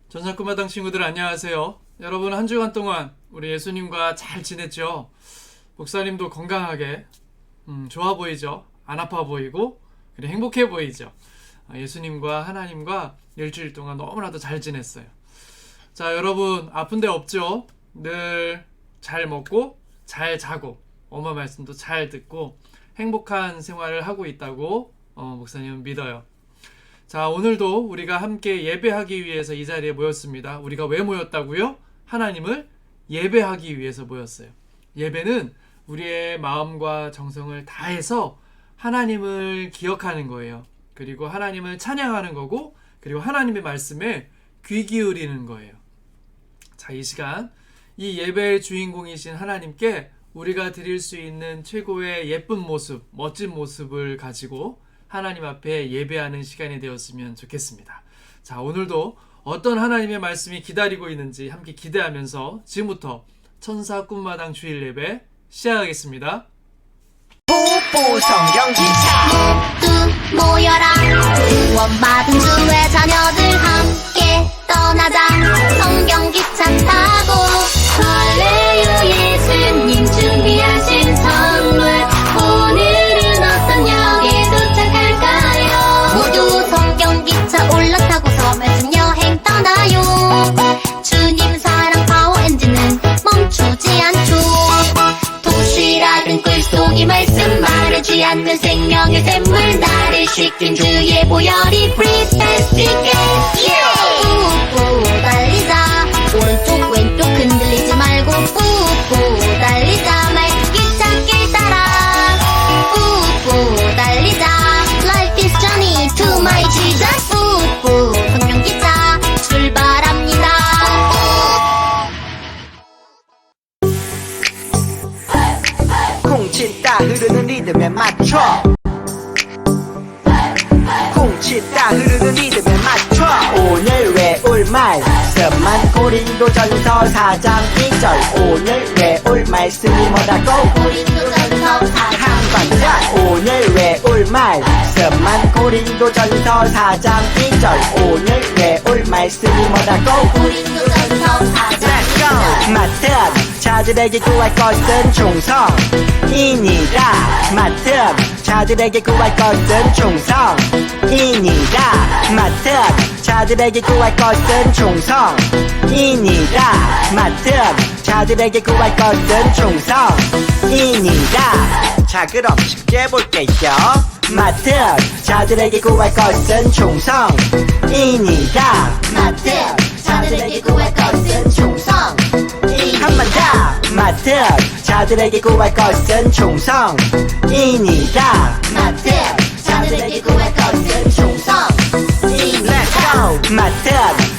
전사꿈마당 친구들 안녕하세요. 여러분 한 주간 동안 우리 예수님과 잘 지냈죠? 목사님도 건강하게 좋아 보이죠? 안 아파 보이고 그리고 행복해 보이죠? 예수님과 하나님과 일주일 동안 너무나도 잘 지냈어요. 자, 여러분 아픈 데 없죠? 늘 잘 먹고 잘 자고 엄마 말씀도 잘 듣고 행복한 생활을 하고 있다고 목사님은 믿어요. 자, 오늘도 우리가 함께 예배하기 위해서 이 자리에 모였습니다. 우리가 왜 모였다고요? 하나님을 예배하기 위해서 모였어요. 예배는 우리의 마음과 정성을 다해서 하나님을 기억하는 거예요. 그리고 하나님을 찬양하는 거고, 그리고 하나님의 말씀에 귀 기울이는 거예요. 자, 이 시간 이 예배의 주인공이신 하나님께 우리가 드릴 수 있는 최고의 예쁜 모습, 멋진 모습을 가지고 하나님 앞에 예배하는 시간이 되었으면 좋겠습니다. 자, 오늘도 어떤 하나님의 말씀이 기다리고 있는지 함께 기대하면서 지금부터 천사 꿈마당 주일 예배 시작하겠습니다. 뽀뽀 성경 기차 모두 모여라. 구원받은 주의 자녀들 함께 떠나자. 성경 기차 타고 할렐루. 예수님 준비하신 선물, 오늘은 어떤 역에 도착할까요? 모두 성경 기차 올라타고서 말씀 여행 떠나요. 주님 사랑 파워 엔진은 멈추지 않죠. 도시락은 꿀속이 말씀, 마르지 않는 생명의 샘물, 나를 씻긴 주의 보혈이 breathe 할수 있게. 뿌뿌 달리자. 오른쪽 왼쪽 흔들리지 말고 뿌뿌 달리자. 말기차 길 따라 뿌뿌 달리자. Life is journey to my Jesus. 뿌뿌 성경기차 출발합니다. 쿵치다 흐르는 리듬에 맞춰 쿵치다 흐르는 리듬에 맞춰 오늘 외울 말씀만 고린도전서 4장 2절 오늘 외울 말씀이 뭐라고? 고린도전서 4장 한번더 오늘 외울 말씀만 고린도전서 4장 2절 오늘 외울 말씀이 뭐라고? 고린도전서 4장 Let's go! 맡은 자들에게 구할 것은 충성이니라. 맡은 자들에게 구할 것은 충성이니라. 맡은 자들에게 구할 것은 충성이니라. 맡은 자들에게 구할 것은 충성이니라. 자, 그럼 쉽게 볼게요. 맡은 자들에게 구할 것은 충성이니라. 맡은 자들에게 구할 것은 충성이니라. 한 번 더. 맡은 자들에게 구할 것은 충성이니라. 맡은 자들에게 구할 것은 충성이니라. Let's go. 맡은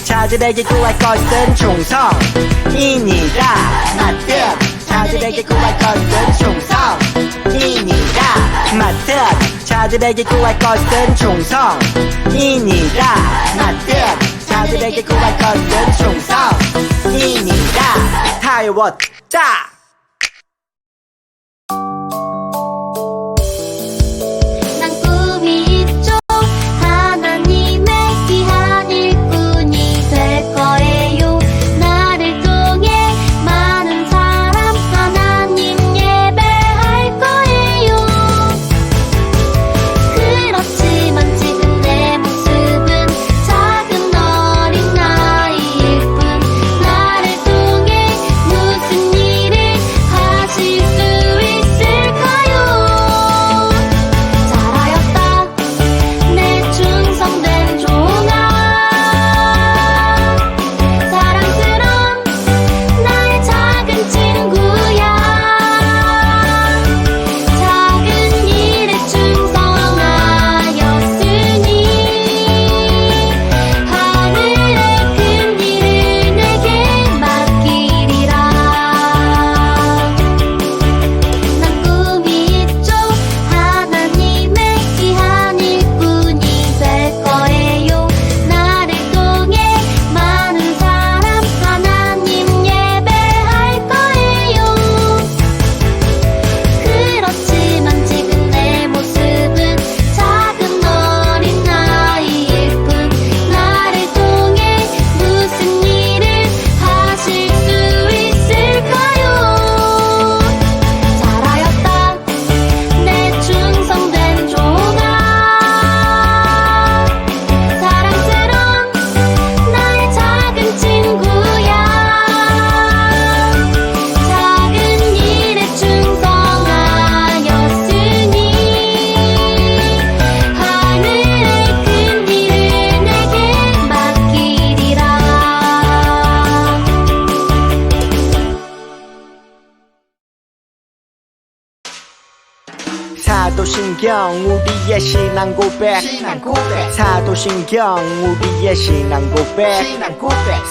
자들에게 구할 것은 충성이니라. 맡은 자들에게 구할 것은 충성이니라. 맡은 자들에게 구할 것은 충성이니라. 맡은 자들에게 구할 것은 충성이니라. 타이웠다. 난 꿈이 있죠. 하나님의 귀한 일꾼이 될 거예요. 나를 통해 많은 사람 하나님 예배할 거예요. 그렇지만 지금 내 모습은 작은 어린아이일 뿐. 나를 통해 무슨 일을 사도신경 우리의 신앙 고백 사도신경 우리의 신앙 고백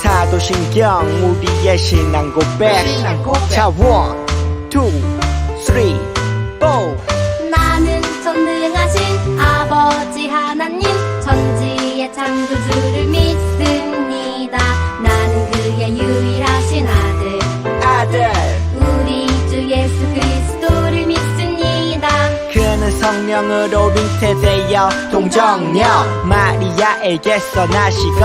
사도신경 우리의 신앙 고백 자 1, 2, 3, 4 나는 전능하신 아버지 하나님 천지의 창조주를 믿습니다. 나는 그의 유일하신 아들 우리 주 예수 그리스도를 믿습니다. 그는 성령으로 잉태되어 동정녀 마리아에게서 나시고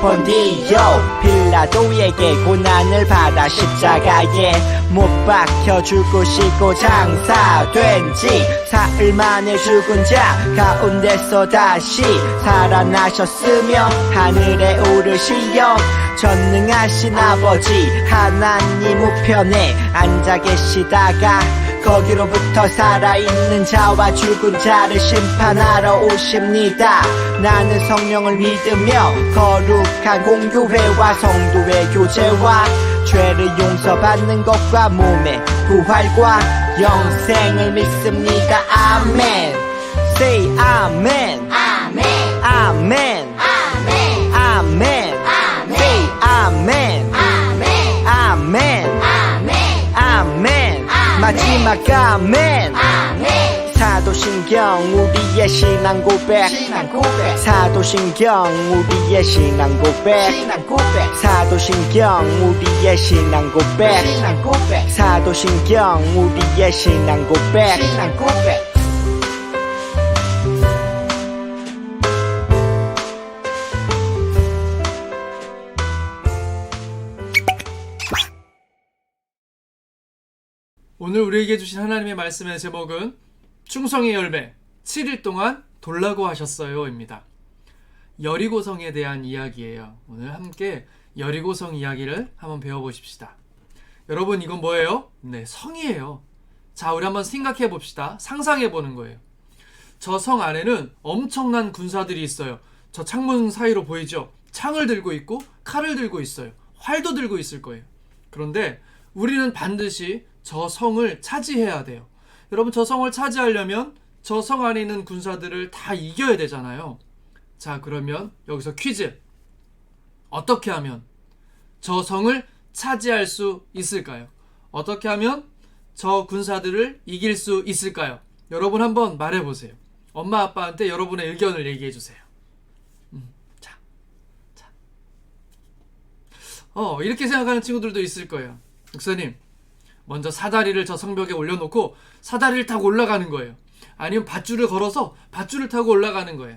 본디오 빌라도에게 고난을 받아 십자가에 못 박혀 죽으시고 장사된 지 사흘 만에 죽은 자 가운데서 다시 살아나셨으며 하늘에 오르시어 전능하신 아버지 하나님 우편에 앉아 계시다가 거기로부터 살아있는 자와 죽은 자를 심판하러 오십니다. 나는 성령을 믿으며 거룩한 공교회와 성도의 교제와 죄를 용서받는 것과 몸의 부활과 영생을 믿습니다. 아멘. Say 아멘. 아멘 아멘. 아멘 아멘. Say 아멘. 아멘 아멘. 아멘 아멘. 마지막 아멘. 아멘 사도신경 우리의 신앙 고백 사도신경 우리의 신앙 고백 사도신경 우리의 신앙 고백 사도신경 우리의 신앙 고백 오늘 우리에게 주신 하나님의 말씀의 제목은 충성의 열매 7일 동안 돌라고 하셨어요입니다. 여리고성에 대한 이야기예요. 오늘 함께 여리고성 이야기를 한번 배워보십시다. 여러분 이건 뭐예요? 네, 성이에요. 자, 우리 한번 생각해 봅시다. 상상해 보는 거예요. 저 성 안에는 엄청난 군사들이 있어요. 저 창문 사이로 보이죠? 창을 들고 있고 칼을 들고 있어요. 활도 들고 있을 거예요. 그런데 우리는 반드시 저 성을 차지해야 돼요. 여러분 저 성을 차지하려면 저 성 안에 있는 군사들을 다 이겨야 되잖아요. 자, 그러면 여기서 퀴즈. 어떻게 하면 저 성을 차지할 수 있을까요? 어떻게 하면 저 군사들을 이길 수 있을까요? 여러분 한번 말해보세요. 엄마 아빠한테 여러분의 의견을 얘기해주세요. 이렇게 생각하는 친구들도 있을 거예요. 목사님, 먼저 사다리를 저 성벽에 올려놓고 사다리를 타고 올라가는 거예요. 아니면 밧줄을 걸어서 밧줄을 타고 올라가는 거예요.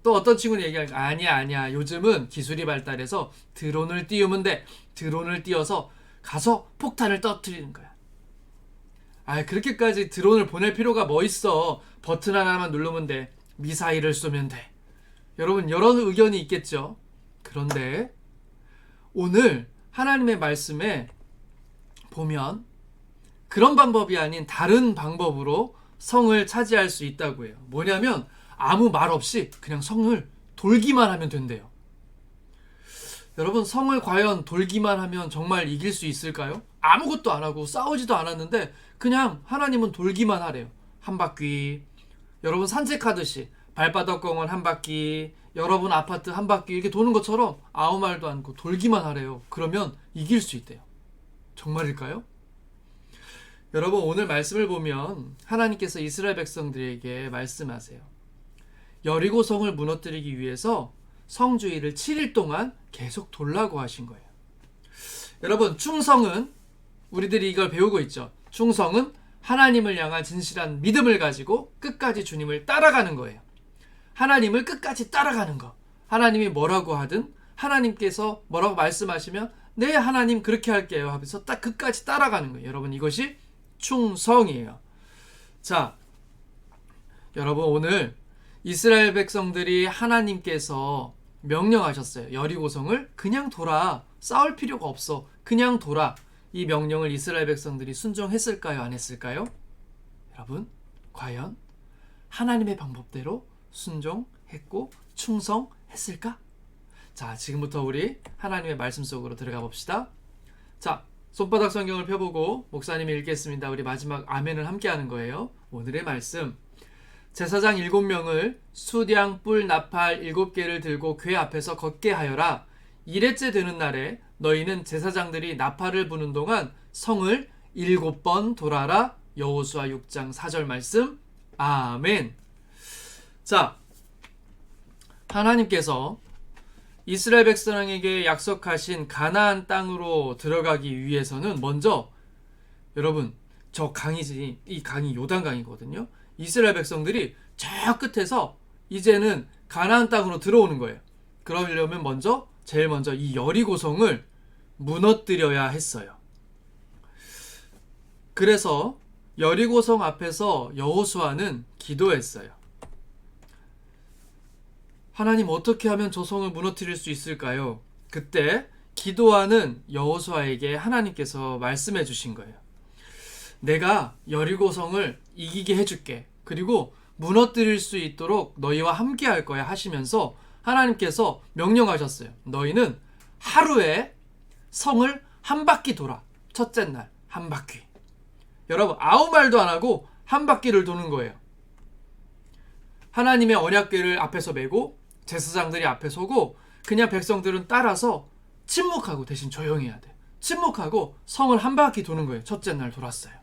또 어떤 친구는 얘기하니까 아니야 요즘은 기술이 발달해서 드론을 띄우면 돼. 드론을 띄워서 가서 폭탄을 터뜨리는 거야. 그렇게까지 드론을 보낼 필요가 뭐 있어. 버튼 하나만 누르면 돼. 미사일을 쏘면 돼. 여러분 여러 의견이 있겠죠. 그런데 오늘 하나님의 말씀에 보면 그런 방법이 아닌 다른 방법으로 성을 차지할 수 있다고 해요. 뭐냐면 아무 말 없이 그냥 성을 돌기만 하면 된대요. 여러분 성을 과연 돌기만 하면 정말 이길 수 있을까요? 아무것도 안 하고 싸우지도 않았는데 그냥 하나님은 돌기만 하래요. 한 바퀴, 여러분 산책하듯이 발바닥 공원 한 바퀴, 여러분 아파트 한 바퀴 이렇게 도는 것처럼 아무 말도 않고 돌기만 하래요. 그러면 이길 수 있대요. 정말일까요? 여러분 오늘 말씀을 보면 하나님께서 이스라엘 백성들에게 말씀하세요. 여리고성을 무너뜨리기 위해서 성주의를 7일 동안 계속 돌라고 하신 거예요. 여러분 충성은 우리들이 이걸 배우고 있죠. 충성은 하나님을 향한 진실한 믿음을 가지고 끝까지 주님을 따라가는 거예요. 하나님을 끝까지 따라가는 거. 하나님이 뭐라고 하든 하나님께서 뭐라고 말씀하시면 네 하나님 그렇게 할게요 하면서 딱 끝까지 따라가는 거예요. 여러분 이것이 충성이에요. 자, 여러분 오늘 이스라엘 백성들이 하나님께서 명령하셨어요. 여리고성을 그냥 돌아. 싸울 필요가 없어. 그냥 돌아. 이 명령을 이스라엘 백성들이 순종했을까요? 안 했을까요? 여러분 과연 하나님의 방법대로 순종했고 충성했을까? 자, 지금부터 우리 하나님의 말씀 속으로 들어가 봅시다. 자, 손바닥 성경을 펴보고 목사님이 읽겠습니다. 우리 마지막 아멘을 함께 하는 거예요. 오늘의 말씀. 제사장 7명을 수량 뿔 나팔 7개를 들고 궤 앞에서 걷게 하여라. 1회째 되는 날에 너희는 제사장들이 나팔을 부는 동안 성을 7번 돌아라. 여호수아 6장 4절 말씀. 아멘. 자, 하나님께서 이스라엘 백성에게 약속하신 가나안 땅으로 들어가기 위해서는 먼저, 여러분, 저 강이지, 이 강이 요단강이거든요. 이스라엘 백성들이 저 끝에서 이제는 가나안 땅으로 들어오는 거예요. 그러려면 제일 먼저 이 여리고성을 무너뜨려야 했어요. 그래서 여리고성 앞에서 여호수아는 기도했어요. 하나님, 어떻게 하면 저 성을 무너뜨릴 수 있을까요? 그때 기도하는 여호수아에게 하나님께서 말씀해 주신 거예요. 내가 여리고성을 이기게 해줄게. 그리고 무너뜨릴 수 있도록 너희와 함께 할 거야 하시면서 하나님께서 명령하셨어요. 너희는 하루에 성을 한 바퀴 돌아. 첫째 날 한 바퀴. 여러분, 아무 말도 안 하고 한 바퀴를 도는 거예요. 하나님의 언약궤를 앞에서 메고 제사장들이 앞에 서고 그냥 백성들은 따라서 침묵하고 대신 조용히 해야 돼요. 침묵하고 성을 한 바퀴 도는 거예요. 첫째 날 돌았어요.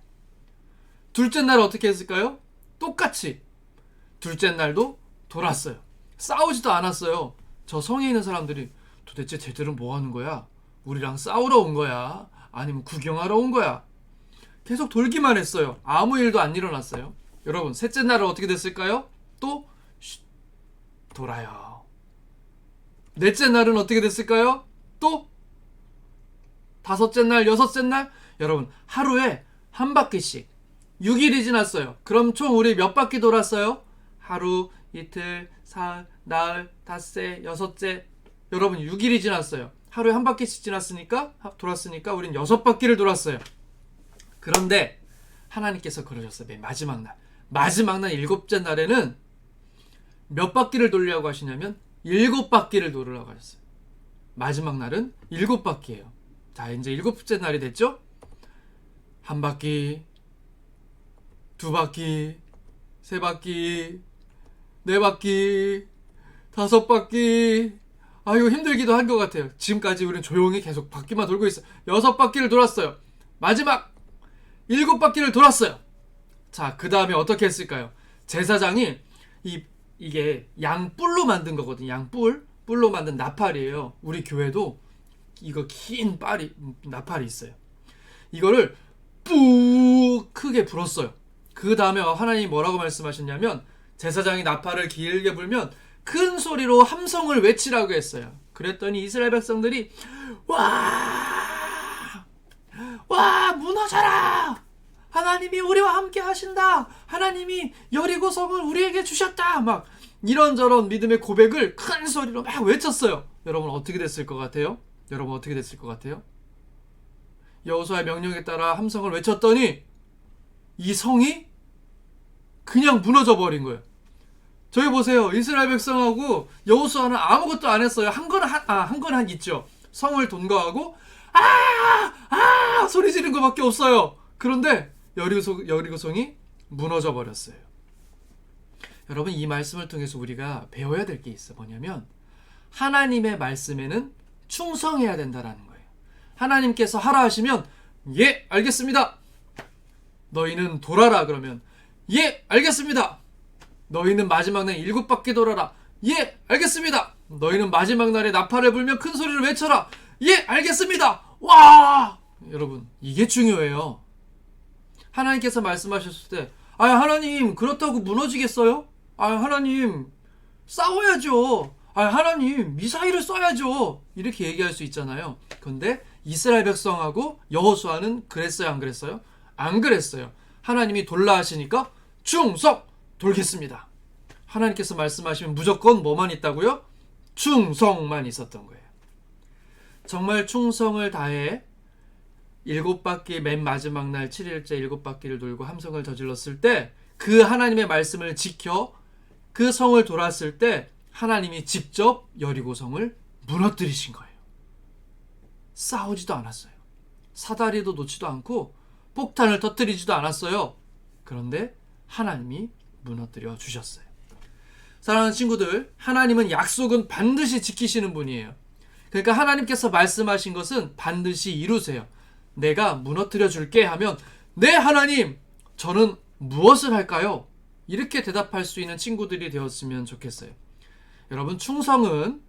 둘째 날 어떻게 했을까요? 똑같이 둘째 날도 돌았어요. 싸우지도 않았어요. 저 성에 있는 사람들이 도대체 쟤들은 뭐 하는 거야? 우리랑 싸우러 온 거야? 아니면 구경하러 온 거야? 계속 돌기만 했어요. 아무 일도 안 일어났어요. 여러분, 셋째 날은 어떻게 됐을까요? 또 돌아요. 넷째 날은 어떻게 됐을까요? 또 다섯째 날, 여섯째 날. 여러분, 하루에 한 바퀴씩 6일이 지났어요. 그럼 총 우리 몇 바퀴 돌았어요? 하루, 이틀, 사흘, 나흘, 닷새, 여섯째. 여러분, 6일이 지났어요. 하루에 한 바퀴씩 돌았으니까 우린 6바퀴를 돌았어요. 그런데 하나님께서 그러셨어요. 맨 마지막 날 7째 날에는 몇 바퀴를 돌리라고 하시냐면 7바퀴를 돌으라고 하셨어요. 마지막 날은 7바퀴예요. 자, 이제 7째 날이 됐죠? 한 바퀴, 두 바퀴, 세 바퀴, 네 바퀴, 5바퀴. 아이고, 힘들기도 한 것 같아요. 지금까지 우리는 조용히 계속 바퀴만 돌고 있어요. 6바퀴를 돌았어요. 마지막 7바퀴를 돌았어요. 자, 그 다음에 어떻게 했을까요? 제사장이 이게 양뿔로 만든 거거든요. 뿔로 만든 나팔이에요. 우리 교회도 이거 긴 나팔이 있어요. 이거를 뿌 크게 불었어요. 그 다음에 하나님이 뭐라고 말씀하셨냐면 제사장이 나팔을 길게 불면 큰 소리로 함성을 외치라고 했어요. 그랬더니 이스라엘 백성들이 와 무너져라! 하나님이 우리와 함께 하신다! 하나님이 여리고성을 우리에게 주셨다! 막 이런저런 믿음의 고백을 큰 소리로 막 외쳤어요. 여러분, 어떻게 됐을 것 같아요? 여호수아의 명령에 따라 함성을 외쳤더니 이 성이 그냥 무너져 버린 거예요. 저기 보세요. 이스라엘 백성하고 여호수아는 아무것도 안 했어요. 한 건 있죠. 성을 돈거하고 소리 지르는 것밖에 없어요. 그런데 여리고성이 무너져 버렸어요. 여러분, 이 말씀을 통해서 우리가 배워야 될 게 있어. 뭐냐면 하나님의 말씀에는 충성해야 된다라는 거예요. 하나님께서 하라 하시면 예, 알겠습니다. 너희는 돌아라 그러면 예, 알겠습니다. 너희는 마지막 날 7바퀴 돌아라. 예, 알겠습니다. 너희는 마지막 날에 나팔을 불면 큰 소리를 외쳐라. 예, 알겠습니다. 와! 여러분, 이게 중요해요. 하나님께서 말씀하셨을 때 하나님, 그렇다고 무너지겠어요? 하나님, 싸워야죠. 하나님, 미사일을 쏴야죠. 이렇게 얘기할 수 있잖아요. 그런데 이스라엘 백성하고 여호수아는 그랬어요, 안 그랬어요? 안 그랬어요. 하나님이 돌라 하시니까 충성! 돌겠습니다. 하나님께서 말씀하시면 무조건 뭐만 있다고요? 충성만 있었던 거예요. 정말 충성을 다해 7바퀴, 맨 마지막 날 7일째 7바퀴를 돌고 함성을 저질렀을 때 그 하나님의 말씀을 지켜 그 성을 돌았을 때 하나님이 직접 여리고성을 무너뜨리신 거예요. 싸우지도 않았어요. 사다리도 놓지도 않고 폭탄을 터뜨리지도 않았어요. 그런데 하나님이 무너뜨려 주셨어요. 사랑하는 친구들, 하나님은 약속은 반드시 지키시는 분이에요. 그러니까 하나님께서 말씀하신 것은 반드시 이루세요. 내가 무너뜨려 줄게 하면 네 하나님, 저는 무엇을 할까요? 이렇게 대답할 수 있는 친구들이 되었으면 좋겠어요. 여러분, 충성은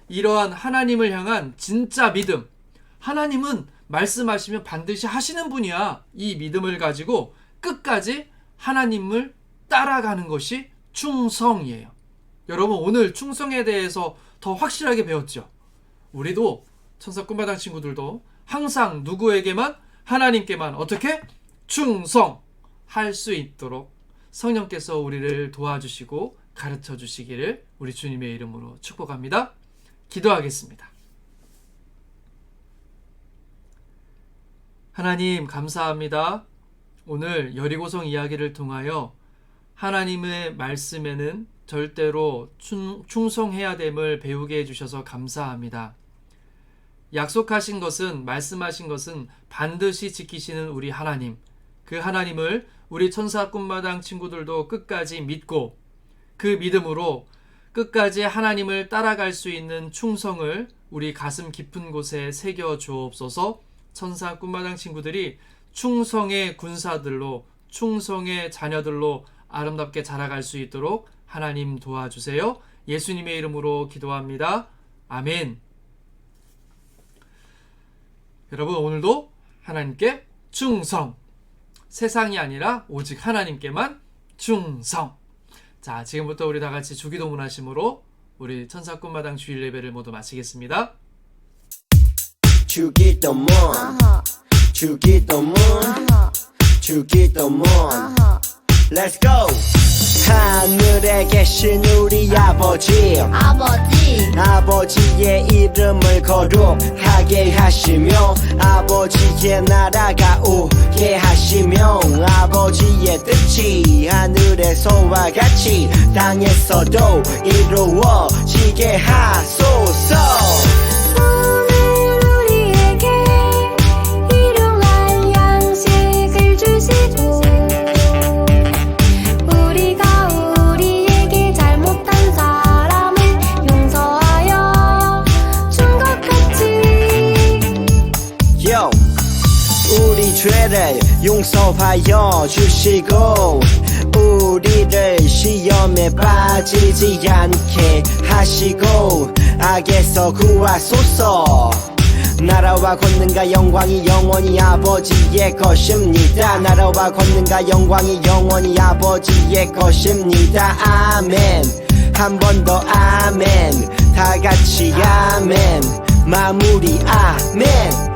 이러한 하나님을 향한 진짜 믿음, 하나님은 말씀하시면 반드시 하시는 분이야, 이 믿음을 가지고 끝까지 하나님을 따라가는 것이 충성이에요. 여러분, 오늘 충성에 대해서 더 확실하게 배웠죠? 우리도 천사 꿈마당 친구들도 항상 누구에게만? 하나님께만 어떻게? 충성할 수 있도록 성령께서 우리를 도와주시고 가르쳐 주시기를 우리 주님의 이름으로 축복합니다. 기도하겠습니다. 하나님, 감사합니다. 오늘 여리고성 이야기를 통하여 하나님의 말씀에는 절대로 충성해야 됨을 배우게 해주셔서 감사합니다. 약속하신 것은, 말씀하신 것은 반드시 지키시는 우리 하나님, 그 하나님을 우리 천사 꿈마당 친구들도 끝까지 믿고 그 믿음으로 끝까지 하나님을 따라갈 수 있는 충성을 우리 가슴 깊은 곳에 새겨 주옵소서. 천사 꿈마당 친구들이 충성의 군사들로, 충성의 자녀들로 아름답게 자라갈 수 있도록 하나님 도와주세요. 예수님의 이름으로 기도합니다. 아멘. 여러분, 오늘도 하나님께 충성, 세상이 아니라 오직 하나님께만 충성. 자, 지금부터 우리 다 같이 주기도문 하심으로 우리 천사 꿈마당 주일 예배를 모두 마치겠습니다. 주기도문 주기도문 주기도문 Let's go! 하늘에 계신 우리 아버지 아버지의 이름을 거룩하게 하시며 아버지의 나라가 오게 하시며 아버지의 뜻이 하늘에서와 같이 땅에서도 이루어지게 하소서. 우리 죄를 용서하여 주시고 우리를 시험에 빠지지 않게 하시고 악에서 구하소서. 나라와 권능과 영광이 영원히 아버지의 것입니다. 나라와 권능과 영광이 영원히 아버지의 것입니다. 아멘. 한 번 더 아멘. 다 같이 아멘. 마무리 아멘.